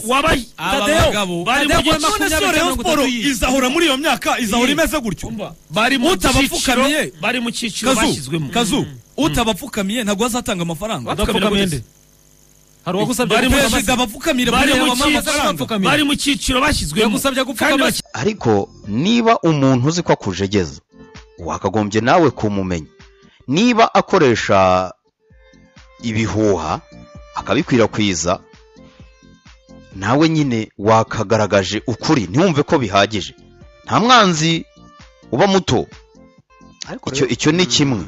wabaye Tadeo bari mu Rayon Sport izahora muri iyo myaka izahora imeze gutyo bari mu utabapfukamiye bari mu cyiciro bashyizwemo Kazu utabapfukamiye ntago azatanga amafaranga Bapfukamende hari uwagusabye bari mu bapfukamire bari mu cyiciro bashyizwemo gusabye gupfukama ariko niba umuntu uzi ko akujegeza wakagombye nawe kumumenya niba akoresha ibihuha akabikwirakwiza nawe nyine wakagaragaje ukuri ntiwumve ko bihagije nta mwanzi uba muto icyo ni kimwe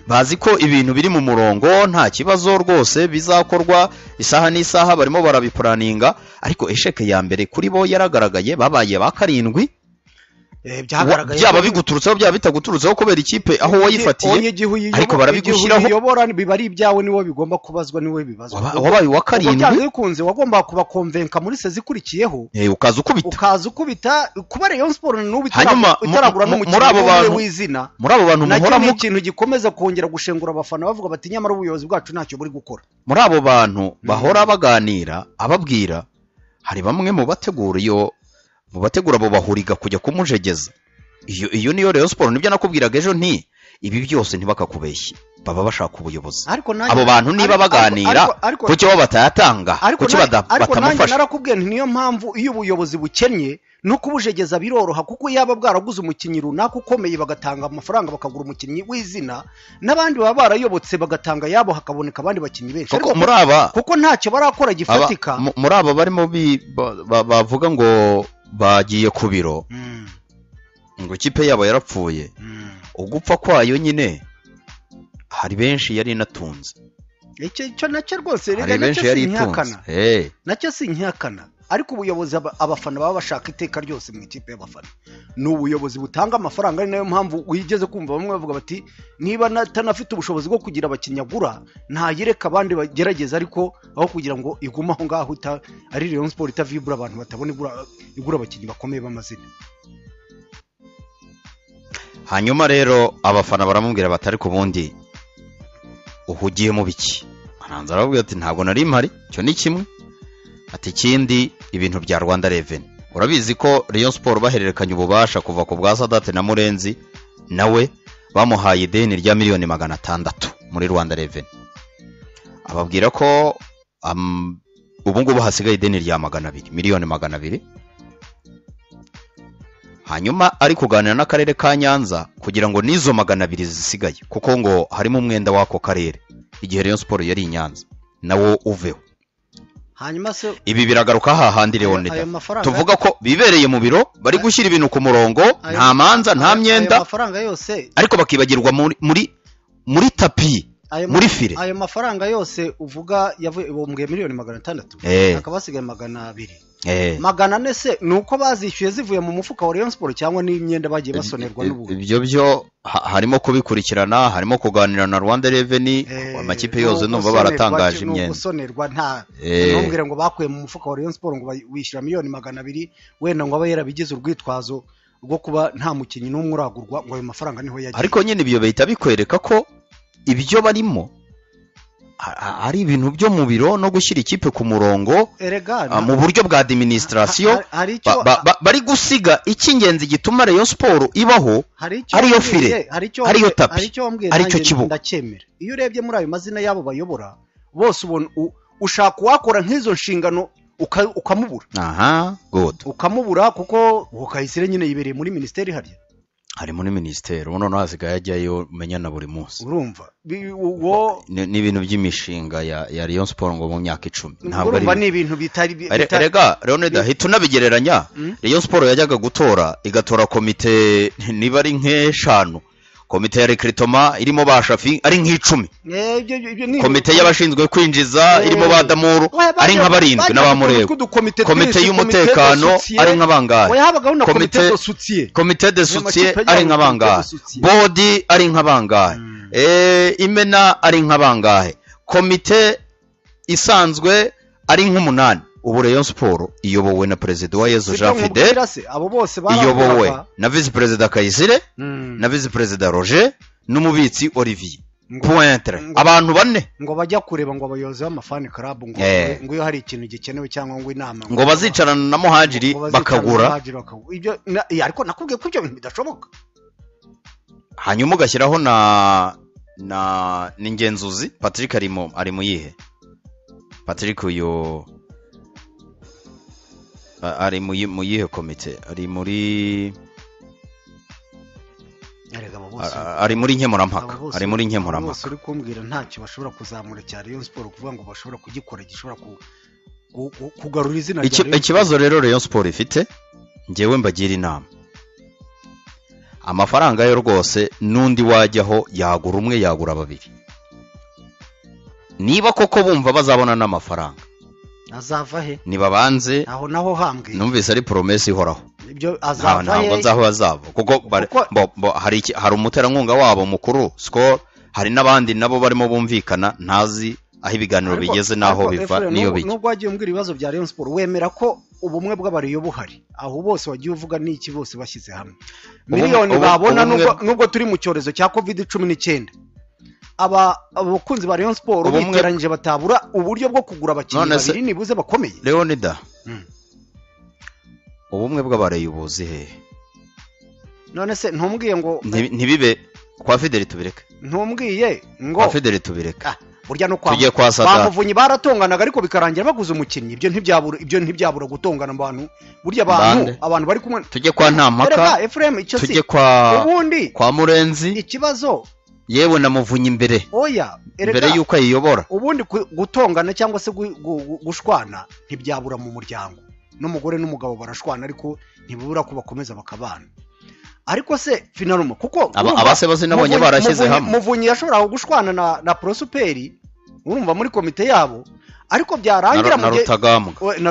bazi ko ibintu biri mu murongo nta kibazo rwose bizakorwa isaha n'isaha barimo barabipuraninga ariko esheke ya mbere kuri bo yaragaragaye babaye ba karindwi byaba biguturutseho byaba bitaguturutseho kubera ikipe aho wayifatiye ariko barabigushyiraho uyobora biba ari ibyawe niwo bigomba kubazwa niwe bibazwa wabaye wa karindwi ukunze wagomba kuba konvenka muri sezi ikurikiyeho ukaza ukubita kuba Rayon Sport n'ubu itaragura n'umukino w'izina muri abo bantu muhora mu kintu gikomeza kongera gushengura abafana bavuga bati nyamara ubuyobozi bwacu ntacyo buri gukora muri abo bantu bahora baganira ababwira hari bamwe mu bategura abo bahuriga kujya kumujegeza iyo niyo Rayon Sport nibyo nakubwiraga ejo nti ibi byose ntibakakubeshye baba bashaka ubuyobozi abo bantu niba baganira kuki bo batayatanga kuki batamufasha ariko narakubwiye nti niyo mpamvu iyo ubuyobozi bukennye no kubujegeza biroroha kuko yaba bwaraguze umukinnyi runaka ukomeye bagatanga amafaranga bakagura umukinnyi w'izina n'abandi baba barayobotse bagatanga yabo hakaboneka abandi bakinnyi benshi kuko ntacyo barakora gifatika muri aba barimo bavuga ngo bagiye ku biro ngo ikipe yabo yarapfuye ugupfa kwayo nyine hari benshi yari inatunze icyo nacyo rwose rega nacyo si nkihakana ariko ubuyobozi abafana baba bashaka iteka ryose mu ikipe y'abafana ni ubuyobozi butanga amafaranga ari nayo mpamvu wigeze kumva bamwe bavuga bati niba atanafite ubushobozi bwo kugira abakinnyi agura ntayereka abandi bagerageza ariko aho kugira ngo igume aho ngaho ari Rayon Sport itavibura abantu batabona igura abakinnyi bakomeye b'amazina hanyuma rero abafana baramubwira batari ku bundi uhugiye mu biki aranza arababwira ati ntabwo nari mpari cyo ni kimwe ati ikindi ibintu bya Rwanda Revenue urabizi ko Rayon Sport bahererekanye ububasha kuva ku bwa Sadate na Murenzi nawe bamuhaye ideni rya miliyoni 600 muri Rwanda Revenue ababwira ko ubu ngubu hasigaye ideni rya 200 miliyoni 200 hanyuma ari kuganira n'akarere ka Nyanza kugira ngo nizo 200 zisigaye kuko ngo harimo umwenda wako karere igihe Rayon Sport yari i Nyanza nawo uveho hanyuma se ibi biragaruka hahandi Leonida tuvuga ko bibereye mu biro bari gushyira ibintu ku murongo nta manza nta myenda amafaranga yose ariko bakibagirwa muri tapi muri file ayo mafaranga yose uvuga yavuye bombwe miliyoni 600 akaba asigaye 200 400 se nuko bazishyuye zivuye mu mufuka wa Rayon Sport cyangwa n'imyenda bagiye basonerwa n'ubu ibyo harimo kubikurikirana harimo kuganira na Rwanda Revenue amakipe yose numva baratangaje imyenda gusonerwa nta ntumbwire ngo bakuye mu mufuka wa Rayon Sport ngo wishyura miliyoni 200 wenda ngo aba yarabigize urwitwazo rwo kuba nta mukinnyi n'umwe uragurwa ngo ayo mafaranga niho yagiye ariko nyine ibyo bahita bikwereka ko ibyo barimo ari ibintu byo mu biro no gushyira ikipe ku murongo mu buryo bwa administration bari gusiga icy'ingenzi gituma Rayon Sport ibaho ariyo file ariyo tapi aricyo kibuga ndacyemera iyo urebye muri ayo mazina yabo bayobora bose ubona ushaka wakora nk'izo nshingano ukamubura good ukamubura kuko ukayisire nyine yibereye muri ministeri harya hari muri ministeri ubuno no hasigaye ajyayo menyana buri munsi urumva ni ibintu by'imishinga ya Rayon Sport ngo mu myaka 10 ntabwo ari ni ibintu bitari rega Leonida hitunabigereranya Rayon Sport yajyaga gutora igatora komite niba ari nk'eshanu komite ya recruitment irimo bashafi ari nk'icumi komite y'abashinzwe kwinjiza irimo badamuru ari nk'abarindwi n'abamurego komite y'umutekano ari nk'abangahe komite de soutien ari nk'abangahe body ari nk'abangahe imena ari nk'abangahe komite isanzwe ari nk'umunani ubu Rayon Sport iyobowe na president wa Yezu Jean Fidel iyobowe na vice president Kayisire na vice president Roger n'umubitsi Olivier pointre abantu bane ngo bajya kureba ngo abayobozi b'amafani club ngo iyo hari ikintu gikenewe cyangwa ngo inama ngo bazicarana na Muhajiri bakagura ibyo ariko nakubwiye ko ibyo bintu bidashoboka hanyuma ugashyiraho na n'ingenzuzi Patrick ari mu yihe Patrick uyo ari mu yihe komite ari muri nkemurampaka ari muri nkemurampaka uri kumbwira ntacyo bashobora kuzamura cya Rayon Sport kuvuga ngo bashobora kugikora gishobora kugarura izina rya Rayon. Ikibazo rero Rayon Sport ifite ngewe mbagira inama amafaranga yo rwose n'undi wajyaho yagura umwe yagura babiri niba koko bumva bazabona n'amafaranga azava he nibabanze aho naho hambwe numvise ari promesse ihoraho ibyo azava ntabwo nzaho azava kuko hari umuterankunga wabo mukuru Skol hari n'abandi nabo barimo bumvikana ntazi aho ibiganiro bigeze naho biva niyo bijya nubwo wagiye umbwira ibibazo bya Rayon Sport wemera ko ubumwe bw'abariyo buhari aho bose wagiye uvuga n'iki bose bashyize hamwe miliyoni babona nubwo turi mu cyorezo cya COVID-19 abakunzi ba Rayon Sport biteranyije batabura uburyo bwo kugura abakinnyi babiri nibuze bakomeye Leonida ubumwe bw'abariyo buzi he none se ntumbwiye ngo ntibibe kwa Fideli tubireke ntumbwiye ngo kwa Fideli tubireke burya no kwa bamuvunyi baratonganaga ariko bikarangira baguze umukinnyi ibyo ntibyabura gutongana abantu burya abantu bari kumwe tujye kwa Ntampaka tujye kwa Murenzi ikibazo yewe na Muvunyi imbere mbere yuko ayiyobora ubundi gutongana cyangwa se gushwana ntibyabura mu muryango n'umugore n'umugabo barashwana ariko ntibubura ko bakomeza bakabana ariko se finalement kuko abase bose nabonye barashyize hamwe Muvunyi yashobora gushwana na Prosuperi urumva muri komite yabo ariko byarangira na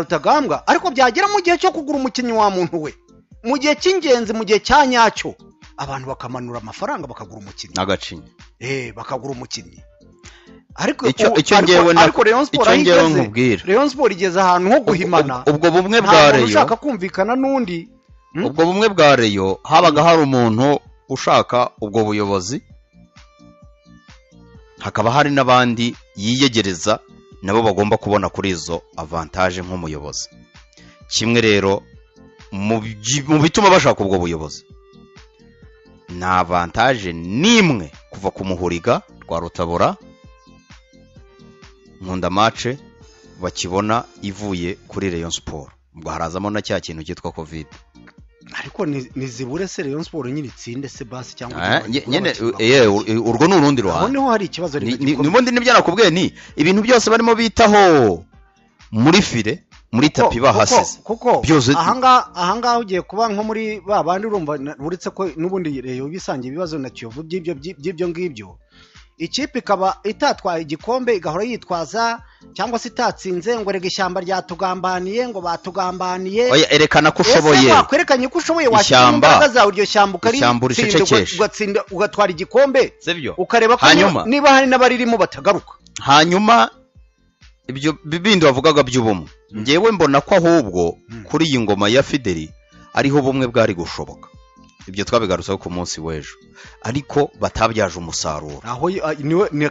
Rutagambwa ariko byagera mu gihe cyo kugura umukinnyi wa muntu we mu gihe cy'ingenzi mu gihe cya nyacyo abantu bakamanura amafaranga bakagura umukinnyi agacinya bakagura umukinnyi ariko Rayon Sport igeze ahantu ho guhimana ubwo bumwe bwa Rayon ushaka kumvikana n'undi ubwo bumwe bwa Rayon habaga hari umuntu ushaka ubwo buyobozi hakaba hari n'abandi yiyegereza nabo bagomba kubona kuri izo avantage nk'umuyobozi kimwe rero mu bituma bashaka ubwo buyobozi na avantage nimwe kuva ku muhuriga rwa Rutabura nkunda match bakibona ivuye kuri Rayon Sport ubwo harazamo na cya kintu cyitwa covid ariko nizibure se Rayon Sport nyine itsinde se basi cyangwa nyine urwo n'urundi ruhande noneho hari ikibazo nibundi nibyo nakubwiye ni ibintu byose barimo bitaho muri file muri tapi bahasize byose ahangaha ugiye kuba nko muri babandi urumva uretse ko n'ubundi Rayon bisangiye ibibazo na Kiyovu by'ibyo ngibyo ikipe ikaba itatwaye igikombe igahora yitwaza cyangwa se itatsinze ngo rega ishyamba ryatugambaniye ngo batugambaniye erekana ko ushoboye wakwerekanye ko ushoboye washyira imbaraga zawe iryo shyamba ugatsinda ugatwara igikombe ukareba ko niba hari n'abaririmo batagaruka hanyuma ibyo bindi wavugaga by'ubumwe ngewe mbona ko ahubwo kuri iyi ngoma ya Fideli ariho bumwe bwari gushoboka ibyo twabigarutseho ku munsi w'ejo ariko batabyaje umusaruro aho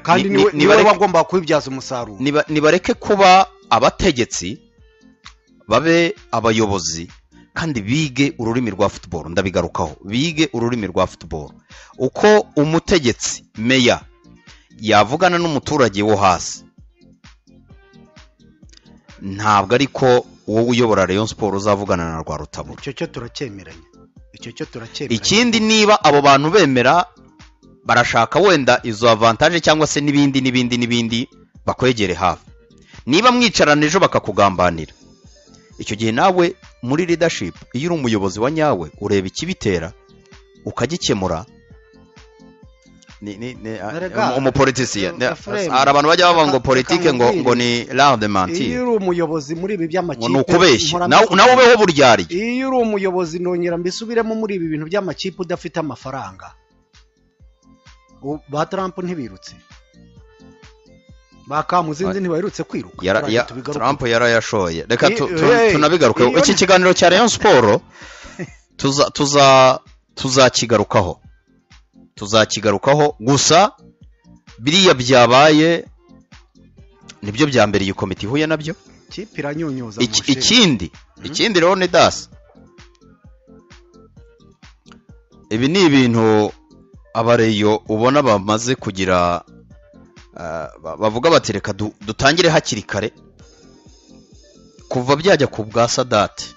kandi niwe bagomba kubibyaza umusaruro nibareke kuba abategetsi babe abayobozi kandi bige ururimi rwa football ndabigarukaho bige ururimi rwa football uko umutegetsi meya yavugana n'umuturage wo hasi ntabwo ariko wowe uyobora Rayon Sport uzavugana na rwa Rutabura icyo cyo turacyemeranya ikindi niba abo bantu bemera barashaka wenda izo avantage cyangwa se n'ibindi bakwegere hafi niba mwicarana ejo bakakugambanira icyo gihe nawe muri leadership iyo uri umuyobozi wa nyawe ureba ikibitera ukagikemura umupolitician hari abantu bajya bavuga ngo politike ngo ni l'art de mentir iyo uri umuyobozi muri ibi by'amakipe ni ukubeshya nawe ubeho buryari iyo uri umuyobozi nongera mbisubiremo muri ibi bintu by'amakipe udafite amafaranga ba Trump ntibirutse bakamuzinzi ntibaherutse kwiruka Trump yarayashoye reka tunabigaruke iki kiganiro cya Rayon Sport tuzakigarukaho gusa biriya byabaye nibyo bya mbere iyi komite ihuye nabyo. kipe iranyunyuza ikindi rero ni dasi, ibi ni ibintu abareyo ubona bamaze kugira bavuga bati reka dutangire hakiri kare kuva byajya ku bwa Sadati,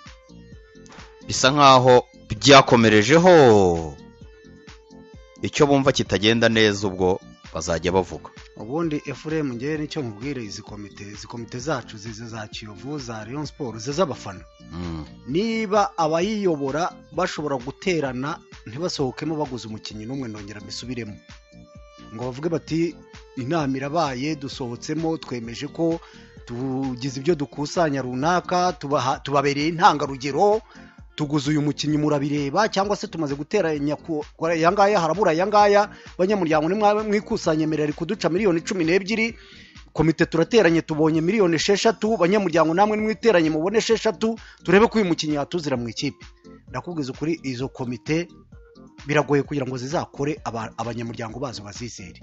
bisa nkaho byakomerejeho icyo bumva kitagenda neza, ubwo bazajya bavuga. ubundi Ephraim ngewe nicyo nkubwire, izi komite zacu zize za Kiyovu, za Rayon Sport, z'abafana, niba abayiyobora bashobora guterana ntibasohokemo baguze umukinnyi n'umwe, ndongera mbisubiremo ngo bavuge bati inama irabaye, dusohotsemo twemeje ko tugize ibyo dukusanya runaka, tubabereye intangarugero, tuguze uyu mukinnyi murabireba, cyangwa se tumaze guteranya aya ngaya harabura aya ngaya, banyamuryango mwikusanye merari kuduca miliyoni 12, komite turateranye tubonye miliyoni 6, banyamuryango namwe mwiteranye mubone 6, turebe ko uyu mukinnyi yatuzira mu ikipe. Ndakubwiza ukuri, izo komite biragoye kugira ngo zizakore abanyamuryango bazo bazizere.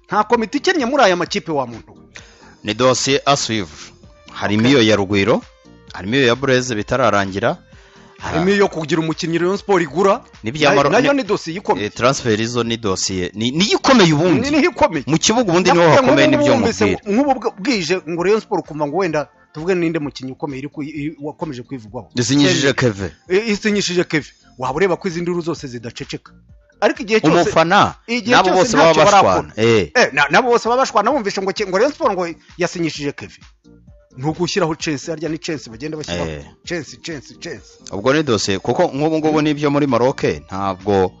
Nta komite ikennye muri aya makipe wa muntu. Ni dosiye asuivre, harimo iyo ya Rugwiro, harimo iyo ya Bureze bitararangira, harimo iyo kugira umukinnyi Rayon Sport igura, nayo ni dosiye ikomeye. Transfer izo ni dosiye ni ikomeye, ubundi ni ikomeye mu kibuga, ubundi niho hakomeye n'ibyo mubwira. Nk'ubu bwije ngo Rayon Sport kumva ngo wenda tuvuge ninde mukinnyi ukomeye wakomeje kwivugwaho, isinyishije Keve, waba ureba ko izindi ru zose zidaceceka, ariko igihe cyose umufana nabo bose baba bashwana, nabo bose baba bashwana, bumvishe ngo Rayon Sport ngo yasinyishije Keve, ntugushyiraho chance, harya ni chance bagenda bashyiraho chance. Ubwo ni dosiye, kuko nk'ubu ngubu nibyo muri Maroc ntabwo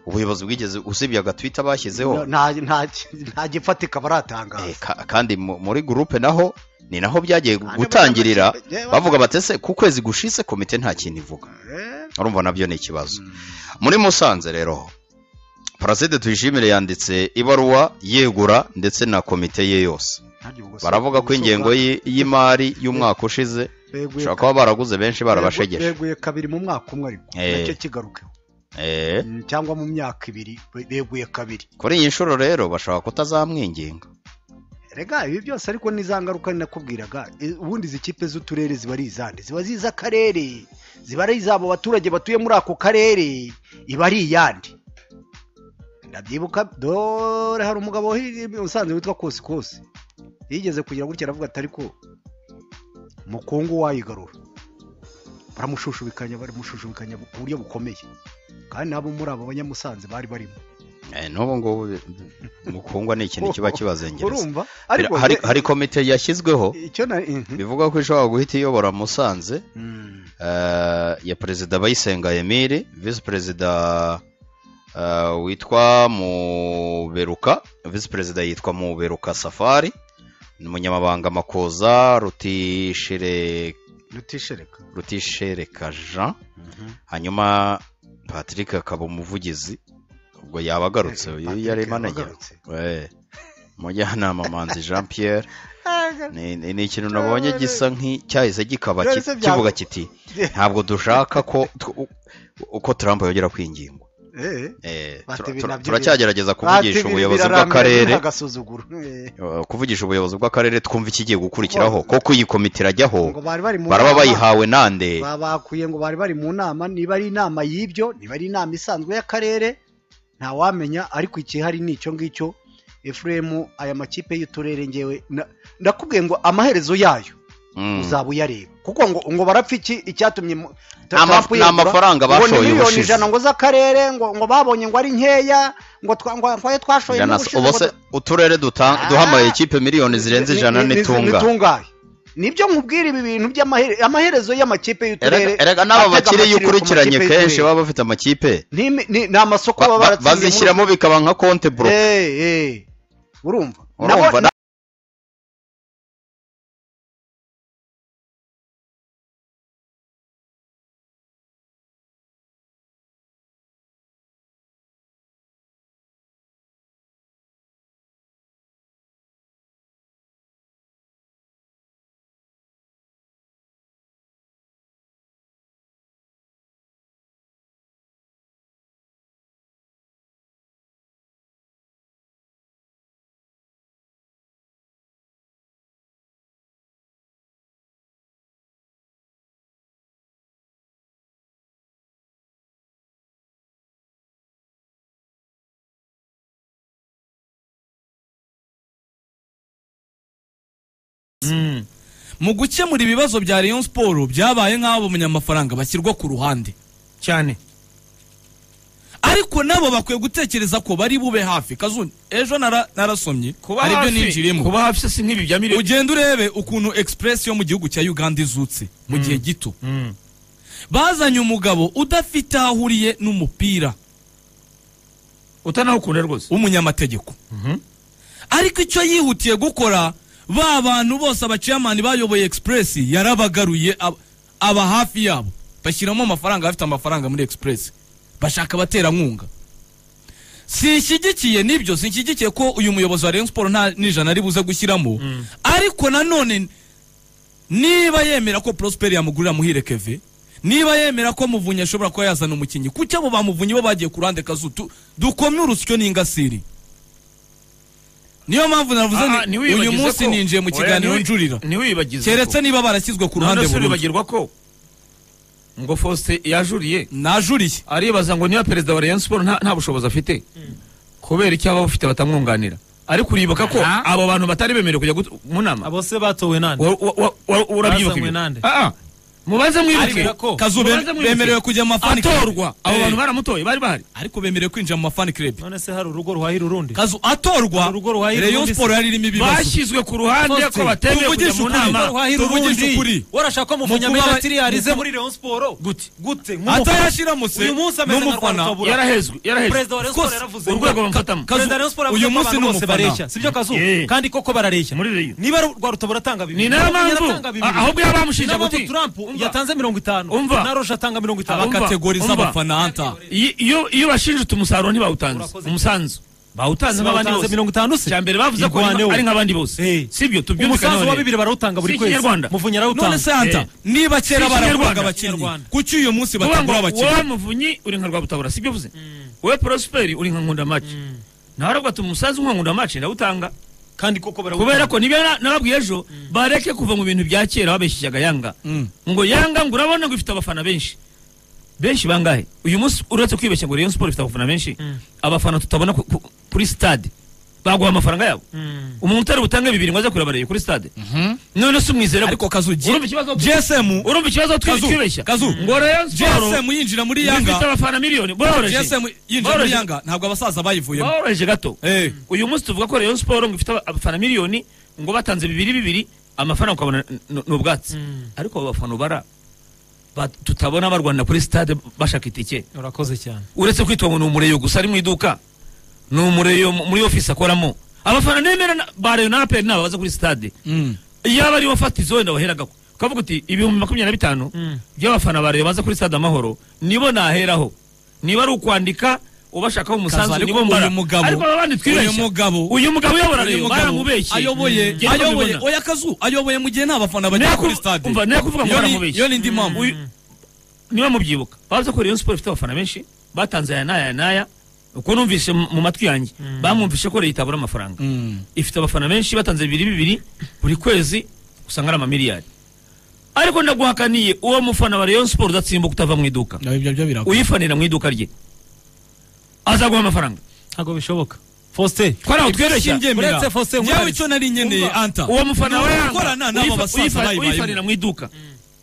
ubuyobozi bwigeze usibye agatwita bashyizeho, nta gifatika baratangaza. Kandi muri groupe naho ni naho byagiye gutangirira, bavuga batese ku kwezi gushise komite nta kintu ivuga. Urumva nabyo ni ikibazo. Muri Musanze rero Placide Tuyishimire yanditse ibaruwa yegura ndetse na komite ye yose, baravuga ko ingengo y'imari y'umwaka ushize ushobora kuba baraguze benshi barabashegeshe, beguye kabiri mu mwaka umwe, ariko nacyo kigarukeho, cyangwa mu myaka 2 beguye kabiri. Kuri iyi nshuro rero bashobora kutazamwinginga. Rega ibi byose ariko nizangaruka nakubwiraga, ubundi zikipe z'uturere ziba ari izande, ziba ziza akarere, ziba ari izabo baturage batuye muri ako karere, iba ari iyandi. Ndabyibuka dore hari umugabo usanze witwa Kosi yigeze kugira gutya, aravuga ati ariko mukungu wayigarura, baramushushubikanya ku buryo bukomeye, kandi nabo muri abo banyamusanze bari barimo. N'ubu ngubu mukungwa ni ikintu kiba kibazengereza. Hari komite yashyizweho bivuga ko ishobora guhita iyobora Musanze, ya Perezida Bayisenga Emile, Vice Perezida witwa Muberuka, Vice Perezida yitwa Muberuka Safari, n'umunyamabanga Makoza Rutishereka Jean, hanyuma Patrick akaba umuvugizi, ubwo yabagarutse yari manager, mujyanama Manzi Jean Pierre. Ni ikintu nabonye gisa nk'icyahise gikaba kivuga kiti ntabwo dushaka ko uko Trump yongera kwingingwa. Turacyagerageza kuvugisha ubuyobozi bw'akarere, twumva ikigiye gukurikiraho, koko iyi komite irajyaho, baraba bayihawe nande, bakuye ngo bari mu nama, niba ari inama y'ibyo, niba ari inama isanzwe y'akarere ntawamenya, ariko ikihari ni icyo ngicyo. Ephraim, aya makipe y'uturere ngewe ndakubwiye ngo amaherezo yayo uzaba uyareba, kuko ngo barapfa icyatumye amafaranga bashoye ubushize, ngo z'akarere ngo babonye ngo ari nkeya, ngo twashoye ubuse uturere duhamaye ikipe miliyoni zirenze 100 n'itungaye. Nibyo nkubwira ibi bintu by'amaherezo y'amakipe y'uturere. Erega nabo bakire y'ukurikiranye kenshi baba bafite amakipe ni amasoko baba baratsindiye, bazishyiramo bikaba nka compte block. Urumva mu gukemura ibibazo bya Rayon Sport byabaye nk'abo munyamafaranga bashyirwa ku ruhande cyane, ariko nabo bakwiye gutekereza ko bari bube hafi. Kazuni ejo narasomye ari byo ninjirimo, kuba hafi si nk'ibi bya miliyoni. Ugenda urebe ukuntu Express yo mu gihugu cya Uganda izutse mu gihe gito. Bazanye umugabo udafite aho ahuriye n'umupira, utanawukunda rwose, umunyamategeko. Ariko icyo yihutiye gukora, ba bantu bose abachairman bayoboye Express yarabagaruye, aba hafi yabo, bashyiramo amafaranga, afite amafaranga muri Express, bashaka baterankunga. Sinshyigikiye nibyo, sinshyigikiye ko uyu muyobozi wa Rayon Sport nta nijana ari buze gushyiramo. Ariko nanone niba yemera ko Prosper yamugurira Muhire Keve, niba yemera ko Muvunyi ashobora kuba yazana umukinyi, kuki abo bamuvunyi bo bagiye kurande Kazutu dukomye urusyo n'ingasiri? Niyo mpamvu navuze uyu munsi ninjiye mu kiganiro njurira, keretse niba barashyizwe ku ruhande burundu. Bagirwa ko ngo Faustin yajuriye, najuriye, aribaza ngo niba perezida wa Rayon Sport nta bushobozi afite, kubera icyo aba bafite batamwunganira. Ariko uribuka ko abo bantu batari bemerewe kujya mu nama, abo se batowe nande, urabyibuka? Mubaze mwibuke Kazube bemerewe kujya mu mafani atorwa, abo bantu baramutoye bari bahari, ariko bemerewe kwinjira mu mafani club. None se hari urugo ruhahira urundi? Kazu atorwa, Rayon Sport yari irimo ibibazo, bashyizwe ku ruhande ko batemeye kujya mu nama. Tuvugisha ukuri, warashaka ko Muvunyi materialize muri Rayon Sport gute atayashira muse uyu munsi ameze n'umufana yarahezwe perezida wa Rayon Sport yaravuze urwego bamfatamo. Perezida wa Rayon Sport uyu munsi bose bareshya, sibyo Kazu? Kandi koko barareshya muri Rayon. Niba rwa rutabura atanga 2 ni n'ampamvu ahubwo yabamushinja guti Trump yatanze 50 na Roje atanga 50 abakategori z'abafana anta. Iyo bashinje umusaruro ntibawutanze, umusanzu bawutanze nk'abandi bose 50 se cyambere bavuze ko ari nk'abandi bose, sibyo? Tubyumvikana umusanzu wa 2 barawutanga buri kwezi, Muvunyi arawutanga. None se anta niba kera baravuga abakinnyi, kuki uyu munsi batagura abakinnyi? Wowe Muvunyi uri nka Rwabutabura, sibyo vuze? Wowe Prosper uri nka Nkunda Match, naravuga ati umusanzu nka Nkunda Match ndawutanga. Kandi koko barawutanga, kubera ko niba narabwiye ejo bareke kuva mu bintu bya kera babeshyaga Yanga, ngo Yanga ngo urabona ngo ifite abafana benshi bangahe? Uyu munsi uretse kwibeshya ngo Rayon Sport ifite abafana benshi, abafana tutabona kuri stade baguha amafaranga yabo. Umuntu utari butange 2 ngo aze kurabareye kuri stade, none se umwizera? Ariko Kazu GSM urumva ikibazo twibeshya ngo Rayon Sport GSM yinjira muri Yanga ifite abafana miliyoni, boroje GSM yinjira muri Yanga ntabwo abasaza bayivuyemo, boroje gato. Uyu munsi tuvuga ko Rayon Sport ngo ifite abafana miliyoni, ngo batanze 2 amafaranga ukabona n'ubwatsi. Ariko abafana bara tutabona barwana kuri stade bashaka itike. Urakoze cyane. Uretse kwitwa ngo n'umureyo gusa ari mu iduka, n'umureyo muri office akoramo, abafana nemera bare na APR nabaza kuri stade. Yaba ari wafatizo wenda waheragako kavuga uti 2025 by'abafana bareyo baza kuri stade Amahoro nibo naheraho, niba ari ukwandika ubashaka umusanzu nibo mbara. Ariko abandi twibeshya uyu mugabo yabora rero baramubeshye, ayoboye oya Kazu ayoboye mu gihe n'abafana bajya kuri stade. Umva ne kuvuga ngo baramubeshye, yo nindi mpamvu niba mubyibuka bavuze ko Rayon Sport ifite abafana benshi, batanze aya naya uko numvise mu matwi yanjye, bamwumvishe ko leta itabura amafaranga. Ifite abafana benshi batanze 2 buri kwezi, usanga ari amamiliyari. Ariko ndaguhakaniye uwo mufana wa Rayon Sport udatsimba kutava mu iduka, uyifanira mu iduka rye azaguha amafaranga, ntago bishoboka. Faustin kwara utwereshya uretse Faustin yawe icyo nari nkeneye anta, uwo mufana wa Yanga nabo basaza uyifanira mu iduka,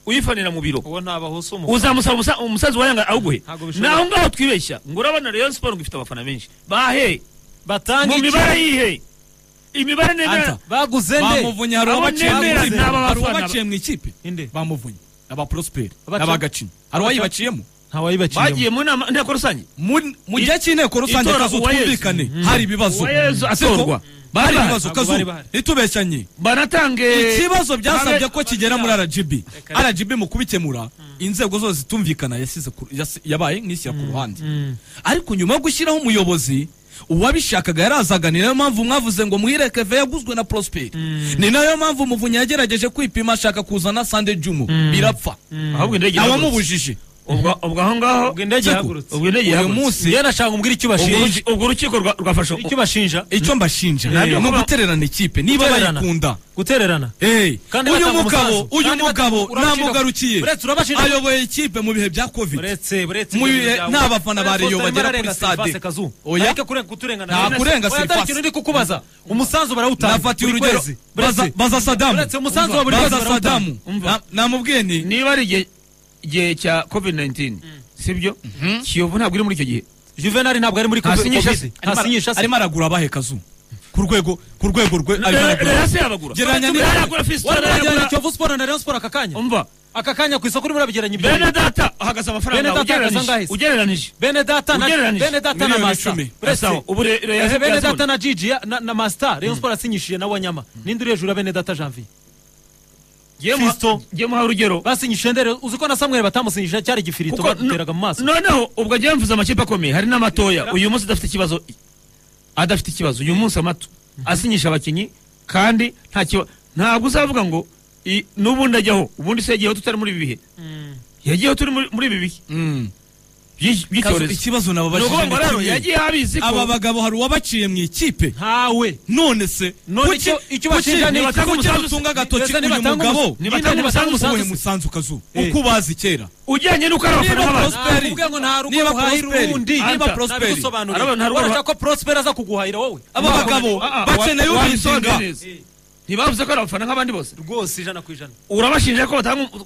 uyifanira mu biro, uwo ntabahusa uzamusaba umusazi wa Yanga awuguhe. Naho ngaho twibeshya ngo urabona Rayon Sport ngo ifite abafana benshi, bahe batanga mu mibare yihe imibare nemera baguze nde Bamuvunyi hari abaciye mu ikipe Bamuvunyi aba Prosper n'abagacina hari wayibaciyemo, bagiye mu nama nteko rusange, mu gihe cy'inteko rusange Kazu twumvikane hari ibibazo atorwa, bari ibibazo Kazu nitubeshyanye, banatange ikibazo byasabye ko kigera muri RGB mu kubikemura inzego zose zitumvikana yabaye nk'ishyira ku ruhande. Ariko nyuma yo gushyiraho umuyobozi uwabishakaga yarazaga, ni nayo mpamvu mwavuze ngo Muhire Keve yaguzwe na Prosper, ni nayo mpamvu Muvunyi yagerageje kwipima ashaka kuzana Sande Jumu birapfa, ahubwo indege abamubujije ubwo aho ngaho ubwo indege yahagurutse uyu munsi yena shanga umbwira icyo bashinja ubwo urukiko rwafashe icyo bashinja icyo mbashinja ni ugutererana ikipe niba bayikunda gutererana uyu mugabo namugarukiye ayoboye ikipe mu bihe bya covid mu bihe nta bafana ba Rayon bagera kuri stade oya kuturengana nta kurenga serivisi ikintu ndi kukubaza umusanzu barawutanga nafatiye urugero baza Saddam umusanzu wa buri kwezi Saddam namubwiye ni niba ari igihe cya covid-19 sibyo Kiyovu ntabwo iri muri icyo gihe Juvenal ntabwo ari muri covid hasinyisha arimo aragura abahe Kazu ku rwego rwe geranya ni aragura fisitore Kiyovu Sport na Rayon Sport akakanya umva akakanya ku isoko urimo urabigeranya ibyo bene data ahagaze amafaranga ugereranije bene data na Master ubu bene data na Gigi na Master Rayon Sport asinyishije na Wanyama ninde uri hejuru bene data Janvier Gemu urugero basinyishije ndere uziko na Samuel batamusinyishije cyari gifirito bateraga mu maso noneho ubwo agiye mvuza amakipe akomeye hari n'amatoya uyu munsi adafite ikibazo uyu munsi amato asinyisha abakinyi kandi ntabwo uzavuga ngo n'ubundi ajyaho ubundi se yagiyeho tutari muri ibi bihe yagiyeho turi muri ibi bihe by'icyorezo ikibazo nabo bashije yagiye abizi ko aba bagabo hari uwabaciye mu ikipe ntawe none se icyo bashinja ni utunga agatoki uyu mugabo nibatanga umusanzu Kazu uko ubazi kera ujyanye n'uko ari abafana b'abantu uvuga ngo nta rugo ruhahira urundi niba Prosper urashaka ko Prosper aza kuguhahira wowe aba bagabo bakeneye ubisonga ntibavuze ko ari abafana nk'abandi bose rwose 100% urabashinja ko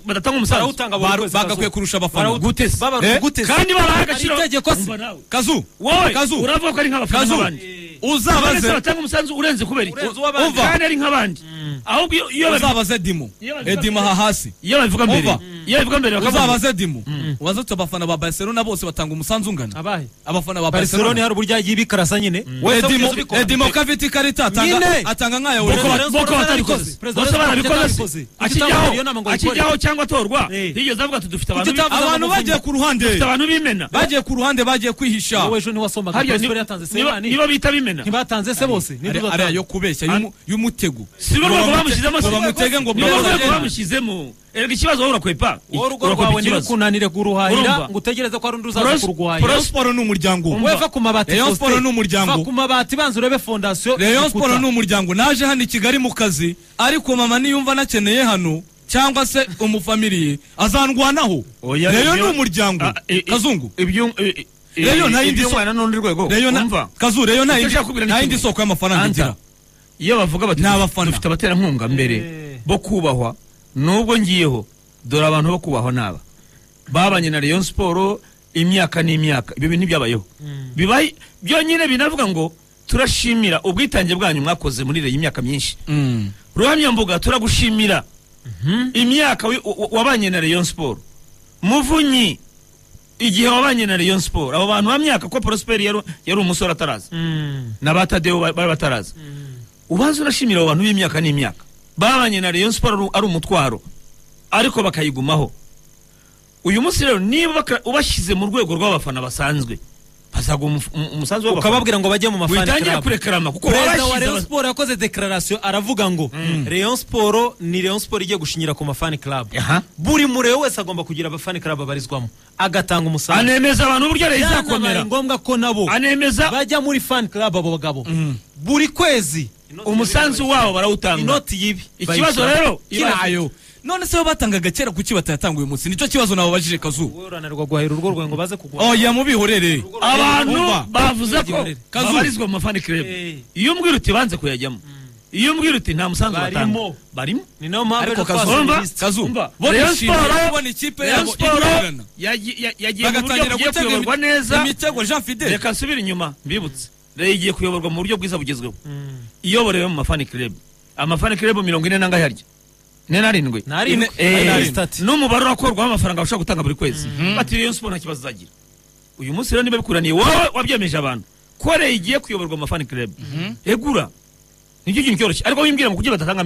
badatanga umusanzu bagakwiye kurusha abafana gute kandi baraha agaciro Kazu uravuga ko ari nk'abafana nk'abandi uzabaze batanga umusanzu urenze kubera iki kandi ari nk'abandi ahubwo iyo uzabaze Edimo hasi iyo bavuga mbere uzabaze Edimo ubaze abafana ba Barcelona bose batanga umusanzu ungana abafana ba Barcelona hari uburyo yagiye bikarasa nyine Edimo kafite ikarita atanga nk'aya boko batabikoze bose barabikoze akijyaho cyangwa atorwa yigeze avuga ati dufite abantu bagiye ku ruhande dufite abantu bimena bagiye kwihisha wowe ejo ntiwasomaga Prosper yatanze se bani niba bita bimena ntibatanze se bose ariya yo kubeshya y'umutego si rwo bamushyizemo bamutege ngo bamushyizemo erega ikibazo wowe urakwepa urugo rwawe ni kunanire guruhahira ngo utegereze ko ari undi uzaza kurwahira Rayon Sport ni umuryango weva ku mabati Rayon Sport ni umuryango ku mabati banze urebe fondation Rayon Sport ni umuryango naje hano i Kigali mu kazi ariko mama niyumva nakeneye hano cyangwa se umufamiliye azandwanaho Rayon ni umuryango Kazungu Rayon nta yindi mwana n'undi rwego Kazu Rayon nta yindi soko y'amafaranga igira iyo bavuga bati dufite abaterankunga mbere bo kubahwa nubwo ngiyeho dore abantu bo kubahwa naba babanye na Rayon Sport imyaka n'imyaka ibyo bintu byabayeho bibaye byonyine binavuga ngo turashimira ubwitange bwanyu mwakoze muri Rayon imyaka myinshi Ruhamya Mbuga turagushimira imyaka wabanye na Rayon Sport Muvunyi igihe wabanye na Rayon Sport abo bantu bamyaka ko Prosper yari umusore ataraza nabatadeo bari bataraza ubanza urashimira abo bantu b'imyaka n'imyaka babanye na Rayon Sport ari umutwaro ariko bakayigumaho uyu munsi rero niba ubashyize mu rwego rw'abafana basanzwe bazaga umusanzu w'abafana ukababwira ngo bajye mu mafani witangiye kurekarama kuko Perezida wa Rayon Sport yakoze declaration aravuga ngo Rayon Sport ni Rayon Sport igiye gushinyira ku mafani club buri mureo wese agomba kugira abafani club abarizwamo agatanga umusanzu anemeza abantu uburyo Rayon izakomera ngombwa ko nabo anemeza bajya muri fan club abo bagabo buri kwezi umusanzu wabo barawutanga inoti yibi ikibazo rero kirayo none se batangaga kera kuki batayatanga uyu munsi nicyo kibazo nabo bajije Kazu urananirwa guhahira urugo rwawe ngo baze kugwa oya mubihorere abantu bavuze ko babarizwa mu mafani club iyo mbwira uti banze kuyajyamo iyo mbwira uti nta musanzu batanga barimo ni nayo mpamvu ariko Kazu Rayon Sport ubona ikipe yabo igorana yagiye mu buryo bugiye kuyoborwa neza imitego Jean Fidel reka nsubire inyuma mbibutse Rayon igiye kuyoborwa mu buryo bwiza bugezweho iyoborewe mu mafani club amafani club 40 nangahe harya Nenarindwi n'umubare urakorwaho amafaranga bashobora gutanga buri kwezi bati Rayon Sport nta kibazo zagira uyu munsi rero niba bikuraniye wowe wabyemeje abantu ko Rayon igiye kuyoborwa mu mafani club egura nicyo kintu cyoroshye ariko wimbwira ngo kuki batatanga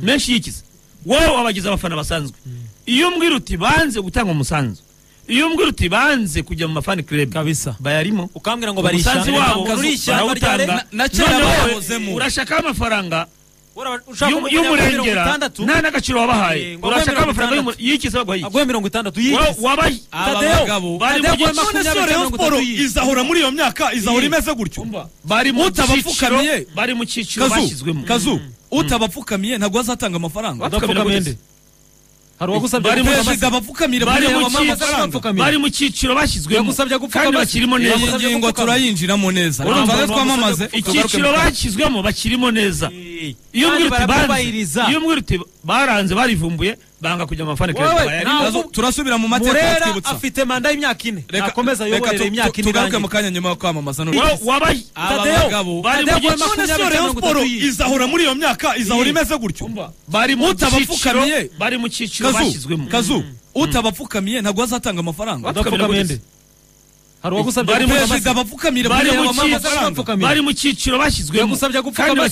menshi yikiza wowe wabagize abafana basanzwe iyo mbwira uti banze gutanga umusanzu iyo mbwira uti banze kujya mu mafani club kabisa bayarimo ukambwira ngo barishyanga na kera bayavuzemo urashaka amafaranga y'umurengera nta n'agaciro wabahaye urashaka amafaranga y'iki se baguhaye aguhe 60 wabaye abagabo bari mu giciro Rayon Sport izahora muri iyo myaka izahora imeze gutyo bari mu utabapfukamiye bari mu cyiciro bashyizwemo kazu utabapfukamiye ntabwo azatanga amafaranga bapfukamende hari uwagusabye abapfukamire bari mu cyiciro bashyizwemo kandi bakirimo neza ingingo turayinjiramo neza urumva twamamaze icyiciro bashyizwemo bakirimo neza iyo mwiri uti baranze barivumbuye banga kujya amafani turasubira mu mateka twibutsa afite manda y'imyaka 4 akomeza yoborera imyaka 4 tugaruke mu kanya nyuma yo kwamamaza wabaye abagabo bari mu giciro Rayon Sport izahora muri iyo myaka izahora imeze gutyo bari mu utabapfukamiye bari mu cyiciro bashyizwemo kazu utabapfukamiye ntabwo azatanga amafaranga bapfukamende hari uwagusabye abapfukamire bari mu cyiciro bashyizwemo yagusabye gupfukama